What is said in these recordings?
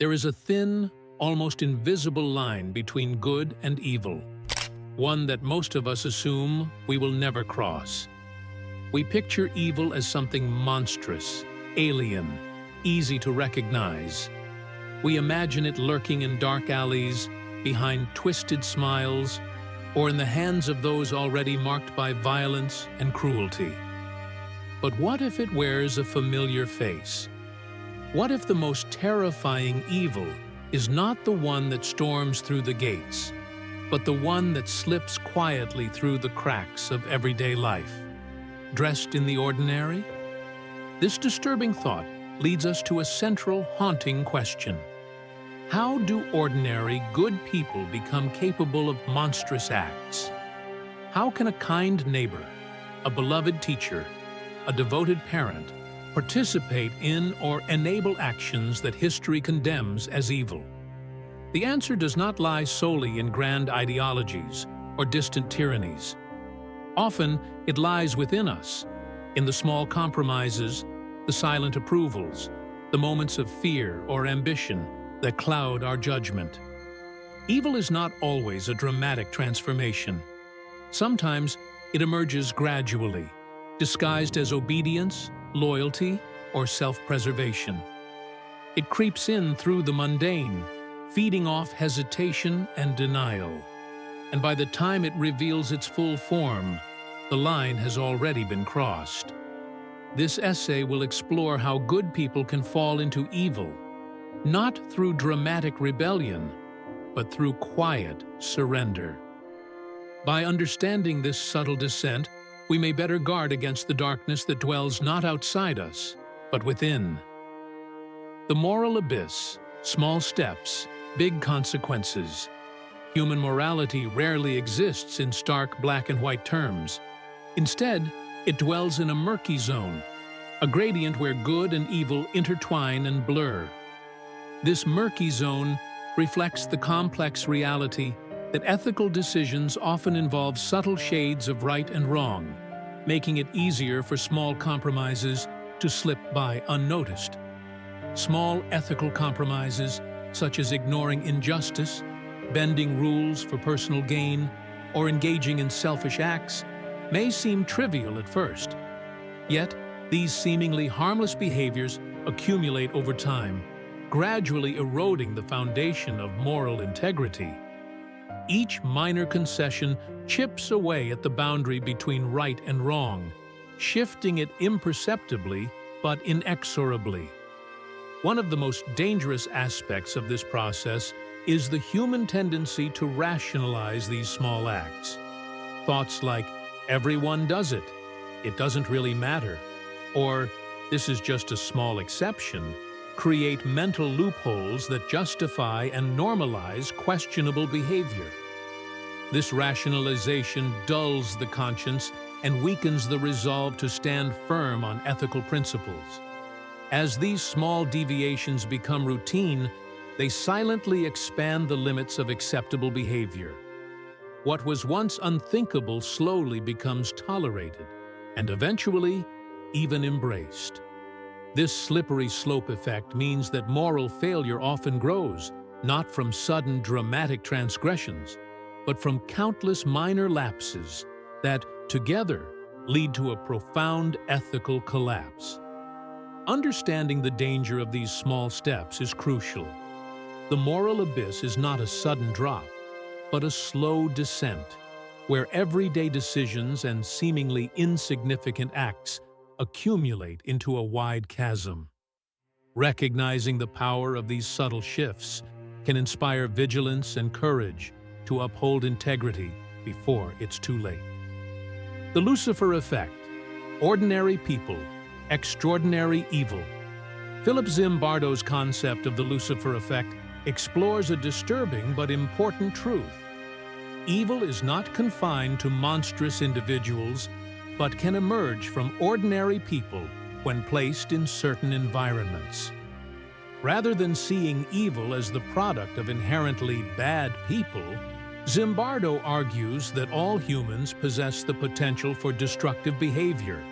There is a thin, almost invisible line between good and evil, one that most of us assume we will never cross. We picture evil as something monstrous, alien, easy to recognize. We imagine it lurking in dark alleys, behind twisted smiles, or in the hands of those already marked by violence and cruelty. But what if it wears a familiar face? What if the most terrifying evil is not the one that storms through the gates, but the one that slips quietly through the cracks of everyday life, dressed in the ordinary? This disturbing thought leads us to a central, haunting question. How do ordinary, good people become capable of monstrous acts? How can a kind neighbor, a beloved teacher, a devoted parent, participate in or enable actions that history condemns as evil? The answer does not lie solely in grand ideologies or distant tyrannies. Often, it lies within us, in the small compromises, the silent approvals, the moments of fear or ambition that cloud our judgment. Evil is not always a dramatic transformation. Sometimes it emerges gradually, disguised as obedience, loyalty, or self-preservation. It creeps in through the mundane, feeding off hesitation and denial. And by the time it reveals its full form, the line has already been crossed. This essay will explore how good people can fall into evil, not through dramatic rebellion, but through quiet surrender. By understanding this subtle descent, we may better guard against the darkness that dwells not outside us, but within. The moral abyss, small steps, big consequences. Human morality rarely exists in stark black and white terms. Instead, it dwells in a murky zone, a gradient where good and evil intertwine and blur. This murky zone reflects the complex reality that ethical decisions often involve subtle shades of right and wrong, making it easier for small compromises to slip by unnoticed. Small ethical compromises, such as ignoring injustice, bending rules for personal gain, or engaging in selfish acts, may seem trivial at first. Yet, these seemingly harmless behaviors accumulate over time, gradually eroding the foundation of moral integrity. Each minor concession chips away at the boundary between right and wrong, shifting it imperceptibly but inexorably. One of the most dangerous aspects of this process is the human tendency to rationalize these small acts. Thoughts like, "Everyone does it," "It doesn't really matter," or "This is just a small exception," create mental loopholes that justify and normalize questionable behavior. This rationalization dulls the conscience and weakens the resolve to stand firm on ethical principles. As these small deviations become routine, they silently expand the limits of acceptable behavior. What was once unthinkable slowly becomes tolerated, and eventually, even embraced. This slippery slope effect means that moral failure often grows, not from sudden dramatic transgressions, but from countless minor lapses that, together, lead to a profound ethical collapse. Understanding the danger of these small steps is crucial. The moral abyss is not a sudden drop, but a slow descent, where everyday decisions and seemingly insignificant acts accumulate into a wide chasm. Recognizing the power of these subtle shifts can inspire vigilance and courage to uphold integrity before it's too late. The Lucifer Effect. Ordinary people, extraordinary evil. Philip Zimbardo's concept of the Lucifer Effect explores a disturbing but important truth. Evil is not confined to monstrous individuals, but can emerge from ordinary people when placed in certain environments. Rather than seeing evil as the product of inherently bad people, Zimbardo argues that all humans possess the potential for destructive behavior,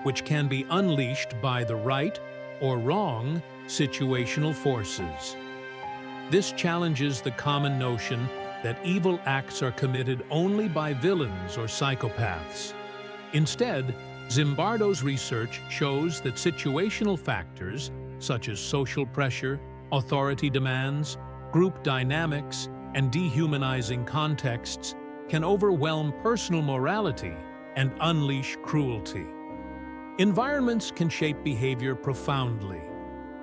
which can be unleashed by the right or wrong situational forces. This challenges the common notion that evil acts are committed only by villains or psychopaths. Instead, Zimbardo's research shows that situational factors, such as social pressure, authority demands, group dynamics, and dehumanizing contexts, can overwhelm personal morality and unleash cruelty. Environments can shape behavior profoundly,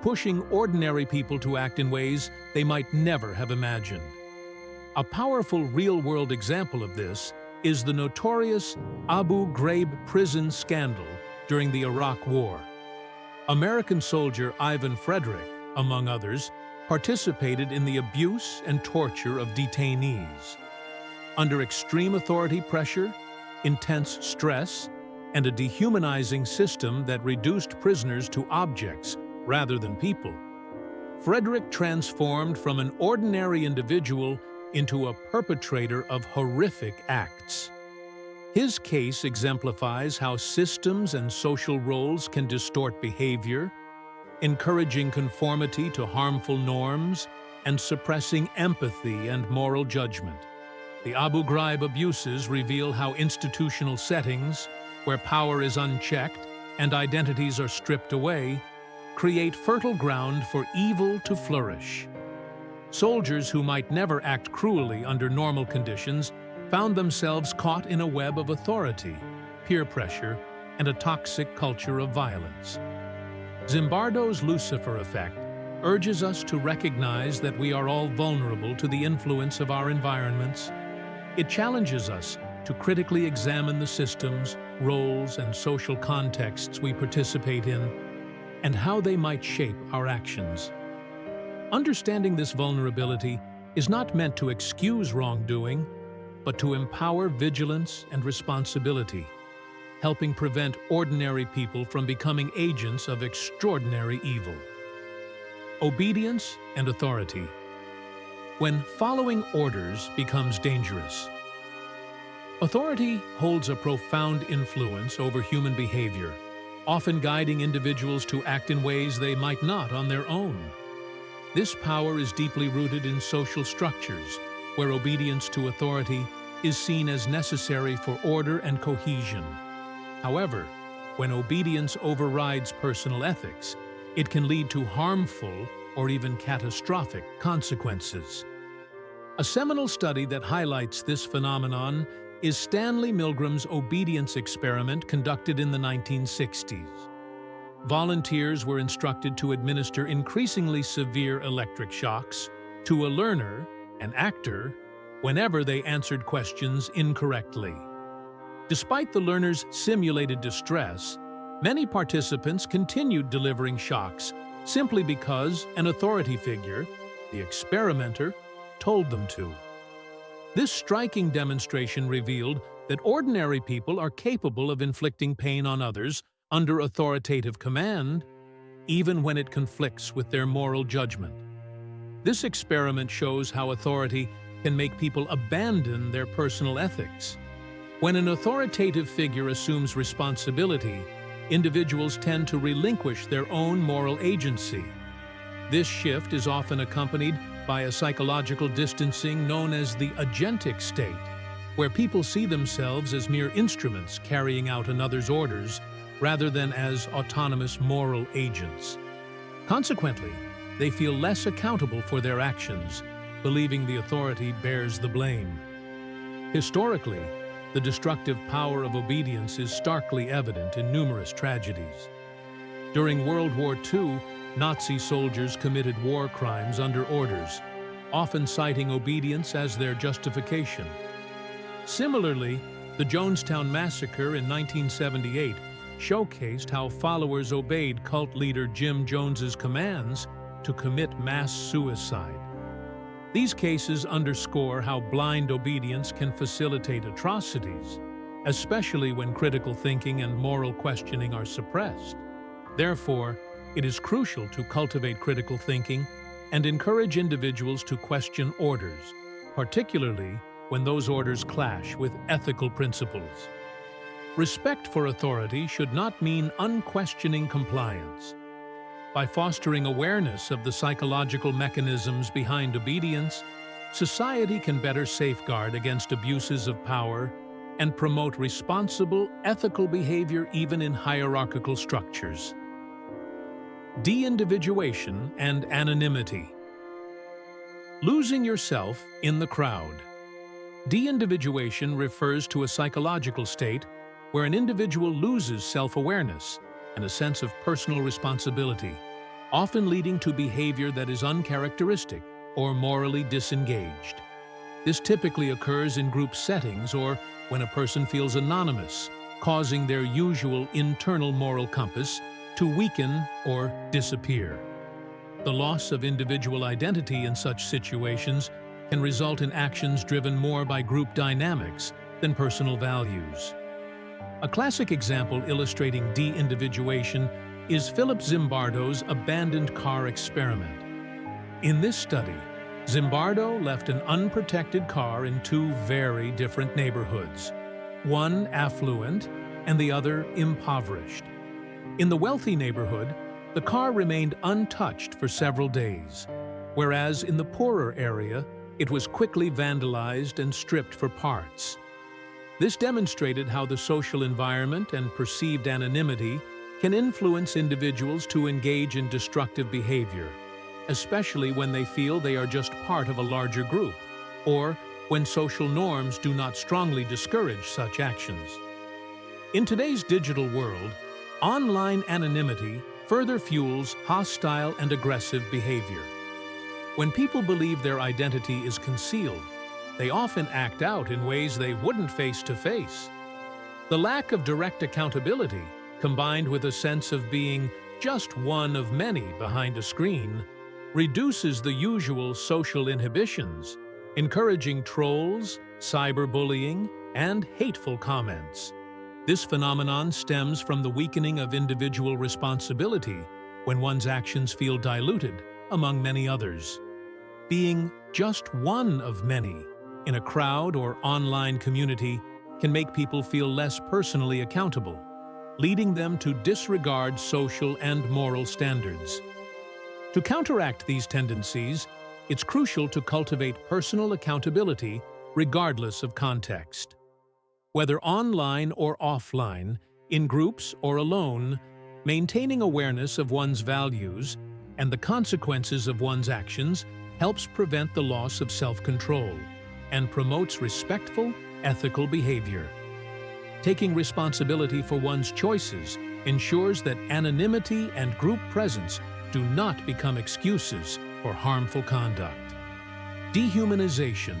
pushing ordinary people to act in ways they might never have imagined. A powerful real-world example of this is the notorious Abu Ghraib prison scandal during the Iraq War. American soldier Ivan Frederick, among others, participated in the abuse and torture of detainees. Under extreme authority pressure, intense stress, and a dehumanizing system that reduced prisoners to objects rather than people, Frederick transformed from an ordinary individual into a perpetrator of horrific acts. His case exemplifies how systems and social roles can distort behavior, encouraging conformity to harmful norms and suppressing empathy and moral judgment. The Abu Ghraib abuses reveal how institutional settings, where power is unchecked and identities are stripped away, create fertile ground for evil to flourish. Soldiers who might never act cruelly under normal conditions found themselves caught in a web of authority, peer pressure, and a toxic culture of violence. Zimbardo's Lucifer effect urges us to recognize that we are all vulnerable to the influence of our environments. It challenges us to critically examine the systems, roles, and social contexts we participate in, and how they might shape our actions. Understanding this vulnerability is not meant to excuse wrongdoing, but to empower vigilance and responsibility, helping prevent ordinary people from becoming agents of extraordinary evil. Obedience and authority. When following orders becomes dangerous. Authority holds a profound influence over human behavior, often guiding individuals to act in ways they might not on their own. This power is deeply rooted in social structures, where obedience to authority is seen as necessary for order and cohesion. However, when obedience overrides personal ethics, it can lead to harmful or even catastrophic consequences. A seminal study that highlights this phenomenon is Stanley Milgram's obedience experiment conducted in the 1960s. Volunteers were instructed to administer increasingly severe electric shocks to a learner, an actor, whenever they answered questions incorrectly. Despite the learner's simulated distress, many participants continued delivering shocks simply because an authority figure, the experimenter, told them to. This striking demonstration revealed that ordinary people are capable of inflicting pain on others under authoritative command, even when it conflicts with their moral judgment. This experiment shows how authority can make people abandon their personal ethics. When an authoritative figure assumes responsibility, individuals tend to relinquish their own moral agency. This shift is often accompanied by a psychological distancing known as the agentic state, where people see themselves as mere instruments carrying out another's orders rather than as autonomous moral agents. Consequently, they feel less accountable for their actions, believing the authority bears the blame. Historically, the destructive power of obedience is starkly evident in numerous tragedies. During World War II, Nazi soldiers committed war crimes under orders, often citing obedience as their justification. Similarly, the Jonestown Massacre in 1978 showcased how followers obeyed cult leader Jim Jones's commands to commit mass suicide. These cases underscore how blind obedience can facilitate atrocities, especially when critical thinking and moral questioning are suppressed. Therefore, it is crucial to cultivate critical thinking and encourage individuals to question orders, particularly when those orders clash with ethical principles. Respect for authority should not mean unquestioning compliance. By fostering awareness of the psychological mechanisms behind obedience, society can better safeguard against abuses of power and promote responsible, ethical behavior even in hierarchical structures. De-individuation and anonymity. Losing yourself in the crowd. De-individuation refers to a psychological state where an individual loses self-awareness and a sense of personal responsibility, often leading to behavior that is uncharacteristic or morally disengaged. This typically occurs in group settings or when a person feels anonymous, causing their usual internal moral compass to weaken or disappear. The loss of individual identity in such situations can result in actions driven more by group dynamics than personal values. A classic example illustrating de-individuation is Philip Zimbardo's abandoned car experiment. In this study, Zimbardo left an unprotected car in two very different neighborhoods, one affluent and the other impoverished. In the wealthy neighborhood, the car remained untouched for several days, whereas in the poorer area, it was quickly vandalized and stripped for parts. This demonstrated how the social environment and perceived anonymity can influence individuals to engage in destructive behavior, especially when they feel they are just part of a larger group, or when social norms do not strongly discourage such actions. In today's digital world, online anonymity further fuels hostile and aggressive behavior. When people believe their identity is concealed, they often act out in ways they wouldn't face to face. The lack of direct accountability, combined with a sense of being just one of many behind a screen, reduces the usual social inhibitions, encouraging trolls, cyberbullying, and hateful comments. This phenomenon stems from the weakening of individual responsibility when one's actions feel diluted among many others. Being just one of many in a crowd or online community can make people feel less personally accountable, leading them to disregard social and moral standards. To counteract these tendencies, it's crucial to cultivate personal accountability regardless of context. Whether online or offline, in groups or alone, maintaining awareness of one's values and the consequences of one's actions helps prevent the loss of self-control and promotes respectful, ethical behavior. Taking responsibility for one's choices ensures that anonymity and group presence do not become excuses for harmful conduct. Dehumanization,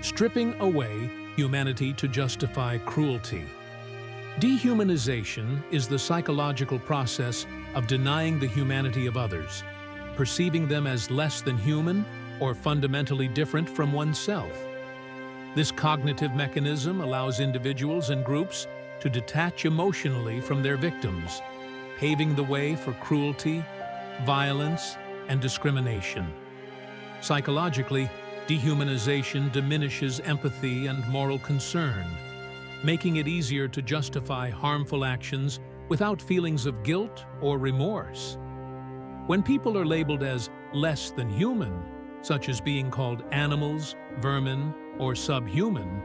stripping away humanity to justify cruelty. Dehumanization is the psychological process of denying the humanity of others, perceiving them as less than human or fundamentally different from oneself. This cognitive mechanism allows individuals and groups to detach emotionally from their victims, paving the way for cruelty, violence, and discrimination. Psychologically, dehumanization diminishes empathy and moral concern, making it easier to justify harmful actions without feelings of guilt or remorse. When people are labeled as less than human, such as being called animals, vermin, or subhuman,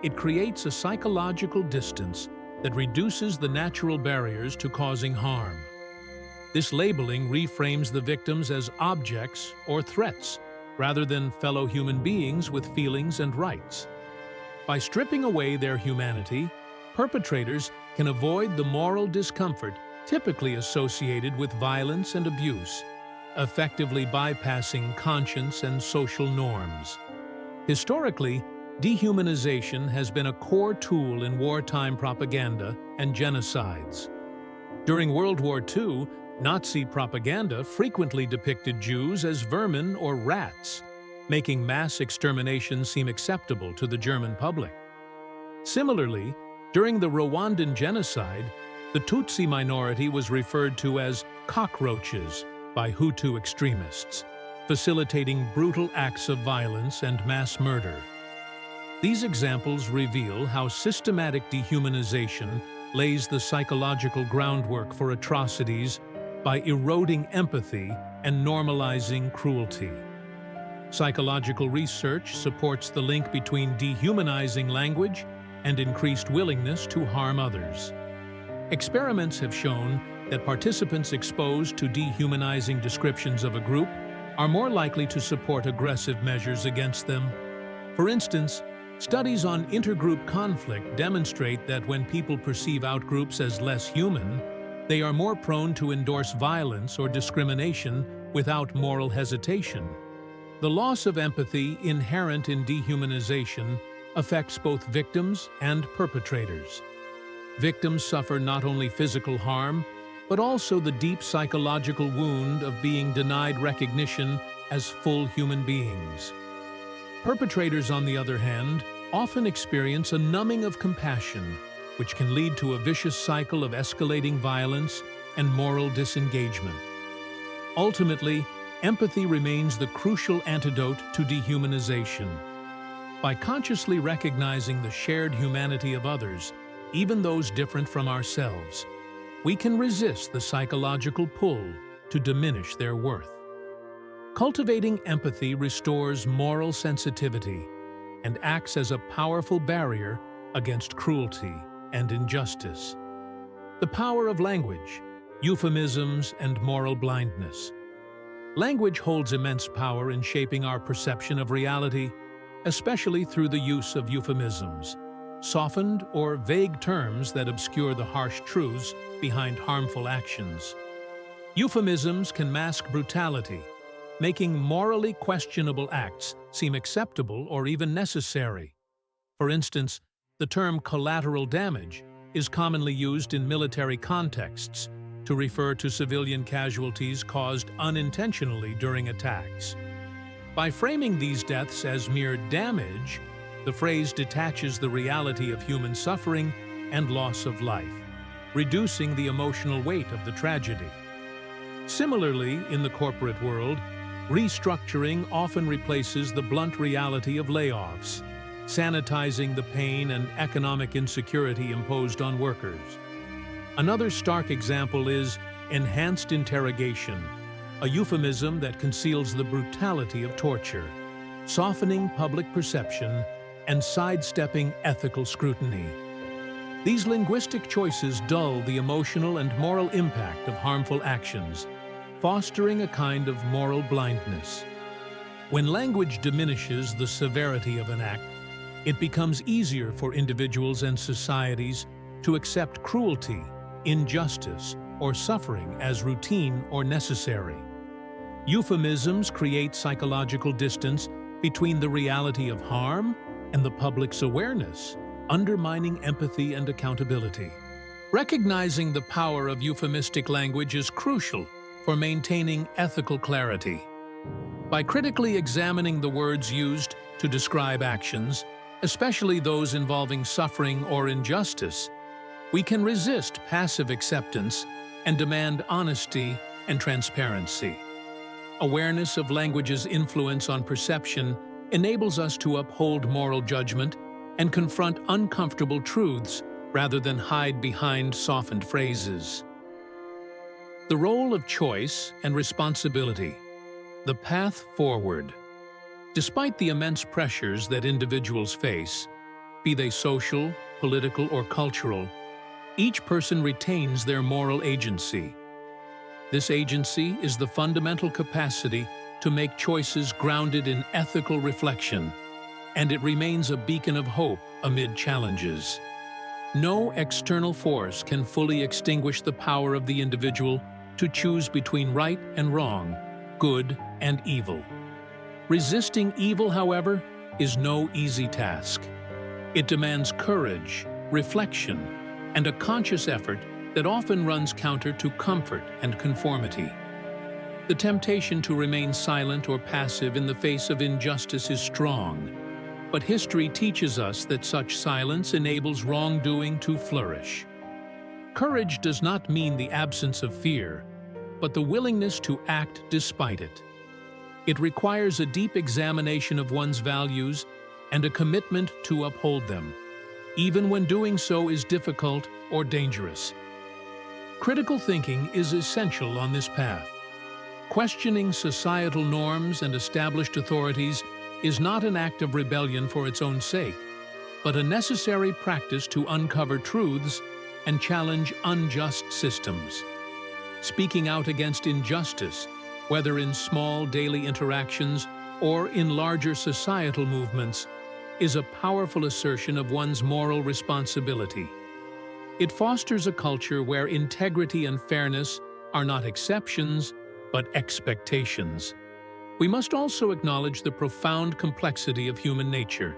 it creates a psychological distance that reduces the natural barriers to causing harm. This labeling reframes the victims as objects or threats, rather than fellow human beings with feelings and rights. By stripping away their humanity, perpetrators can avoid the moral discomfort typically associated with violence and abuse, effectively bypassing conscience and social norms. Historically, dehumanization has been a core tool in wartime propaganda and genocides. During World War II, Nazi propaganda frequently depicted Jews as vermin or rats, making mass extermination seem acceptable to the German public. Similarly, during the Rwandan genocide, the Tutsi minority was referred to as cockroaches by Hutu extremists, facilitating brutal acts of violence and mass murder. These examples reveal how systematic dehumanization lays the psychological groundwork for atrocities by eroding empathy and normalizing cruelty. Psychological research supports the link between dehumanizing language and increased willingness to harm others. Experiments have shown that participants exposed to dehumanizing descriptions of a group are more likely to support aggressive measures against them. For instance, studies on intergroup conflict demonstrate that when people perceive outgroups as less human, they are more prone to endorse violence or discrimination without moral hesitation. The loss of empathy inherent in dehumanization affects both victims and perpetrators. Victims suffer not only physical harm, but also the deep psychological wound of being denied recognition as full human beings. Perpetrators, on the other hand, often experience a numbing of compassion, which can lead to a vicious cycle of escalating violence and moral disengagement. Ultimately, empathy remains the crucial antidote to dehumanization. By consciously recognizing the shared humanity of others, even those different from ourselves, we can resist the psychological pull to diminish their worth. Cultivating empathy restores moral sensitivity and acts as a powerful barrier against cruelty and injustice. The power of language, euphemisms, and moral blindness. Language holds immense power in shaping our perception of reality, especially through the use of euphemisms, softened or vague terms that obscure the harsh truths behind harmful actions. Euphemisms can mask brutality, making morally questionable acts seem acceptable or even necessary. For instance, the term collateral damage is commonly used in military contexts to refer to civilian casualties caused unintentionally during attacks. By framing these deaths as mere damage, the phrase detaches the reality of human suffering and loss of life, reducing the emotional weight of the tragedy. Similarly, in the corporate world, restructuring often replaces the blunt reality of layoffs, sanitizing the pain and economic insecurity imposed on workers. Another stark example is enhanced interrogation, a euphemism that conceals the brutality of torture, softening public perception and sidestepping ethical scrutiny. These linguistic choices dull the emotional and moral impact of harmful actions, fostering a kind of moral blindness. When language diminishes the severity of an act, it becomes easier for individuals and societies to accept cruelty, injustice, or suffering as routine or necessary. Euphemisms create psychological distance between the reality of harm and the public's awareness, undermining empathy and accountability. Recognizing the power of euphemistic language is crucial for maintaining ethical clarity. By critically examining the words used to describe actions, especially those involving suffering or injustice, we can resist passive acceptance and demand honesty and transparency. Awareness of language's influence on perception enables us to uphold moral judgment and confront uncomfortable truths rather than hide behind softened phrases. The role of choice and responsibility. The path forward. Despite the immense pressures that individuals face, be they social, political, or cultural, each person retains their moral agency. This agency is the fundamental capacity to make choices grounded in ethical reflection, and it remains a beacon of hope amid challenges. No external force can fully extinguish the power of the individual to choose between right and wrong, good and evil. Resisting evil, however, is no easy task. It demands courage, reflection, and a conscious effort that often runs counter to comfort and conformity. The temptation to remain silent or passive in the face of injustice is strong, but history teaches us that such silence enables wrongdoing to flourish. Courage does not mean the absence of fear, but the willingness to act despite it. It requires a deep examination of one's values and a commitment to uphold them, even when doing so is difficult or dangerous. Critical thinking is essential on this path. Questioning societal norms and established authorities is not an act of rebellion for its own sake, but a necessary practice to uncover truths and challenge unjust systems. Speaking out against injustice, whether in small daily interactions or in larger societal movements, is a powerful assertion of one's moral responsibility. It fosters a culture where integrity and fairness are not exceptions, but expectations. We must also acknowledge the profound complexity of human nature.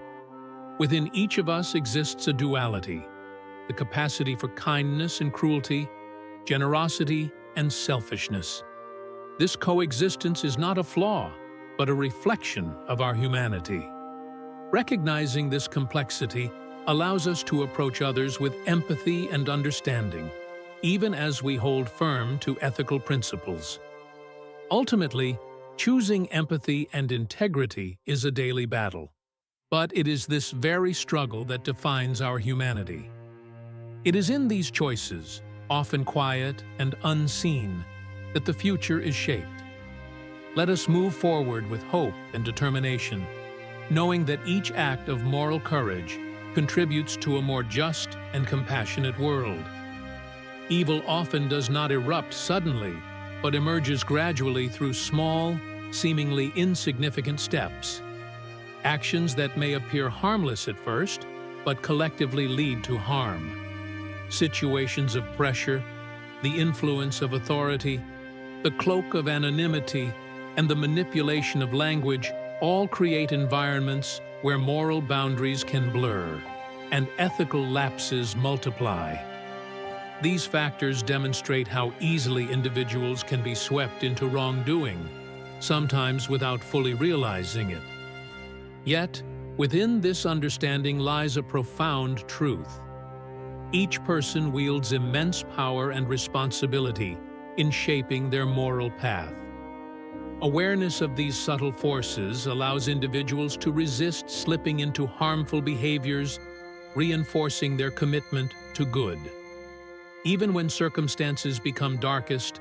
Within each of us exists a duality, the capacity for kindness and cruelty, generosity and selfishness. This coexistence is not a flaw, but a reflection of our humanity. Recognizing this complexity allows us to approach others with empathy and understanding, even as we hold firm to ethical principles. Ultimately, choosing empathy and integrity is a daily battle, but it is this very struggle that defines our humanity. It is in these choices, often quiet and unseen, that the future is shaped. Let us move forward with hope and determination, knowing that each act of moral courage contributes to a more just and compassionate world. Evil often does not erupt suddenly, but emerges gradually through small, seemingly insignificant steps. Actions that may appear harmless at first, but collectively lead to harm. Situations of pressure, the influence of authority, the cloak of anonymity, and the manipulation of language all create environments where moral boundaries can blur and ethical lapses multiply. These factors demonstrate how easily individuals can be swept into wrongdoing, sometimes without fully realizing it. Yet, within this understanding lies a profound truth. Each person wields immense power and responsibility in shaping their moral path. Awareness of these subtle forces allows individuals to resist slipping into harmful behaviors, reinforcing their commitment to good. Even when circumstances become darkest,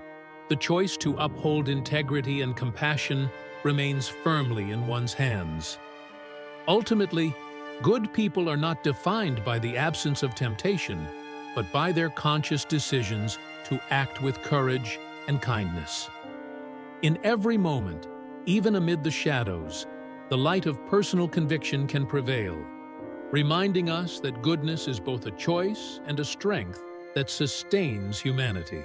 the choice to uphold integrity and compassion remains firmly in one's hands. Ultimately, good people are not defined by the absence of temptation, but by their conscious decisions to act with courage and kindness. In every moment, even amid the shadows, the light of personal conviction can prevail, reminding us that goodness is both a choice and a strength that sustains humanity.